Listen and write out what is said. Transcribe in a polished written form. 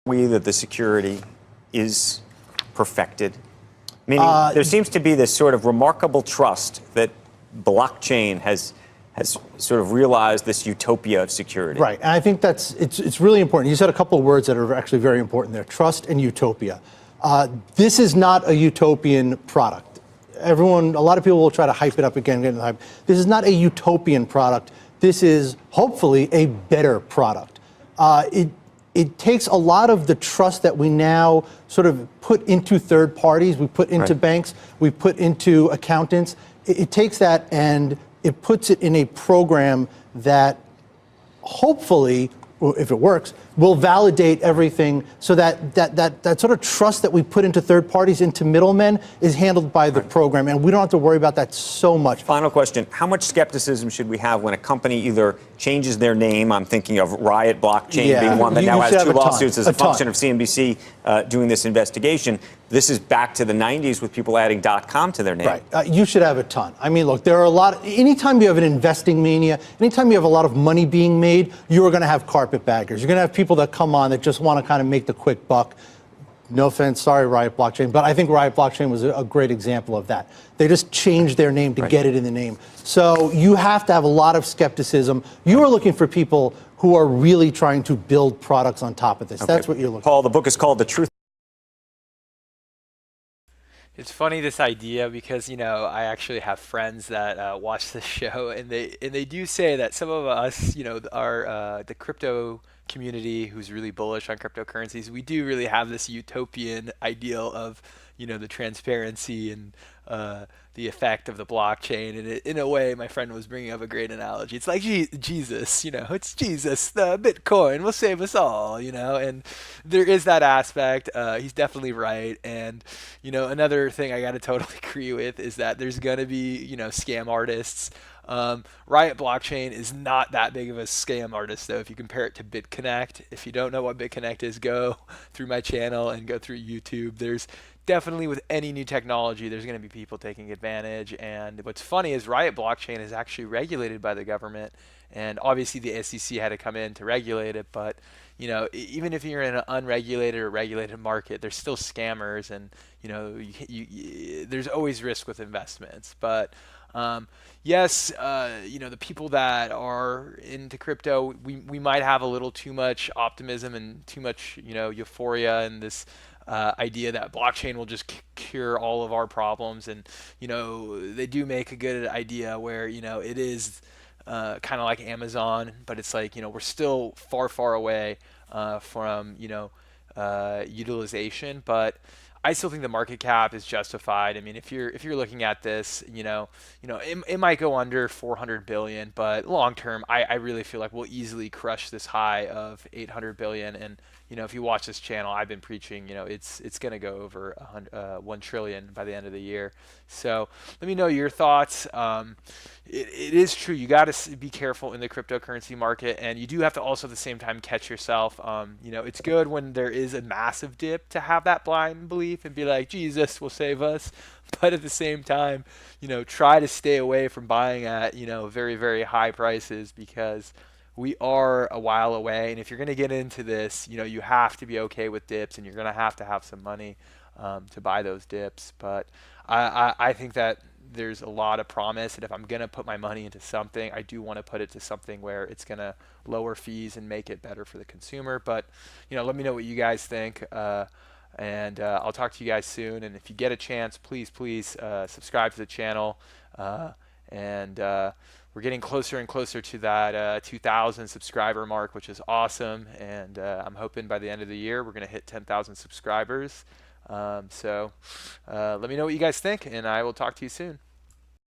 we that the security is perfected? Meaning, there seems to be this sort of remarkable trust that blockchain has sort of realized this utopia of security. Right, and I think it's really important. You said a couple of words that are actually very important there: trust and utopia. This is not a utopian product. A lot of people will try to hype it up again, get the hype. This is not a utopian product. This is hopefully a better product. It takes a lot of the trust that we now sort of put into third parties, we put into banks, we put into accountants. It takes that and it puts it in a program that hopefully, if it works, will validate everything so that sort of trust that we put into third parties, into middlemen, is handled by the program, and we don't have to worry about that so much. Final question. How much skepticism should we have when a company either changes their name? I'm thinking of Riot Blockchain being one that now has 2 lawsuits as a function of CNBC doing this investigation. This is back to the 90s with people adding .com to their name. Right. You should have a ton. I mean, look, there are a lot. Anytime you have an investing mania, anytime you have a lot of money being made, you are going to have carpetbaggers. You're going to have people that come on that just want to kind of make the quick buck. No offense, sorry, Riot Blockchain, but I think Riot Blockchain was a great example of that. They just changed their name to get it in the name. So you have to have a lot of skepticism. You are looking for people who are really trying to build products on top of this. That's what you're looking for. Paul, the book is called The Truth. It's funny, this idea, because, you know, I actually have friends that watch this show, and they do say that some of us, you know, are the crypto community who's really bullish on cryptocurrencies. We do really have this utopian ideal of, you know, the transparency and the effect of the blockchain. And in a way, my friend was bringing up a great analogy. It's like Jesus, you know, it's Jesus, the Bitcoin will save us all, you know, and there is that aspect. He's definitely right. And, you know, another thing I got to totally agree with is that there's going to be, you know, scam artists. Riot Blockchain is not that big of a scam artist, though, if you compare it to BitConnect. If you don't know what BitConnect is, go through my channel and go through YouTube. There's definitely, with any new technology, there's going to be people taking advantage. And what's funny is Riot Blockchain is actually regulated by the government, and obviously the SEC had to come in to regulate it. But, you know, even if you're in an unregulated or regulated market, there's still scammers, and, you know, there's always risk with investments. But yes, you know, the people that are into crypto, we might have a little too much optimism and too much, you know, euphoria and this idea that blockchain will just cure all of our problems. And, you know, they do make a good idea where, you know, it is kind of like Amazon, but it's like, you know, we're still far away from, you know, utilization. But I still think the market cap is justified. I mean, if you're looking at this, you know, it might go under 400 billion, but long term, I really feel like we'll easily crush this high of 800 billion. And, you know, if you watch this channel, I've been preaching, you know, it's going to go over 1 trillion by the end of the year. So let me know your thoughts. It is true. You got to be careful in the cryptocurrency market, and you do have to also at the same time catch yourself. You know, it's good when there is a massive dip to have that blind belief and be like, Jesus will save us. But at the same time, you know, try to stay away from buying at, you know, very high prices, because we are a while away. And if you're going to get into this, you know, you have to be okay with dips, and you're going to have some money to buy those dips. But I think that there's a lot of promise, and if I'm going to put my money into something, I do want to put it to something where it's going to lower fees and make it better for the consumer. But, you know, let me know what you guys think, and I'll talk to you guys soon. And if you get a chance, please subscribe to the channel, and we're getting closer and closer to that 2,000 subscriber mark, which is awesome. And I'm hoping by the end of the year we're going to hit 10,000 subscribers. So let me know what you guys think, and I will talk to you soon.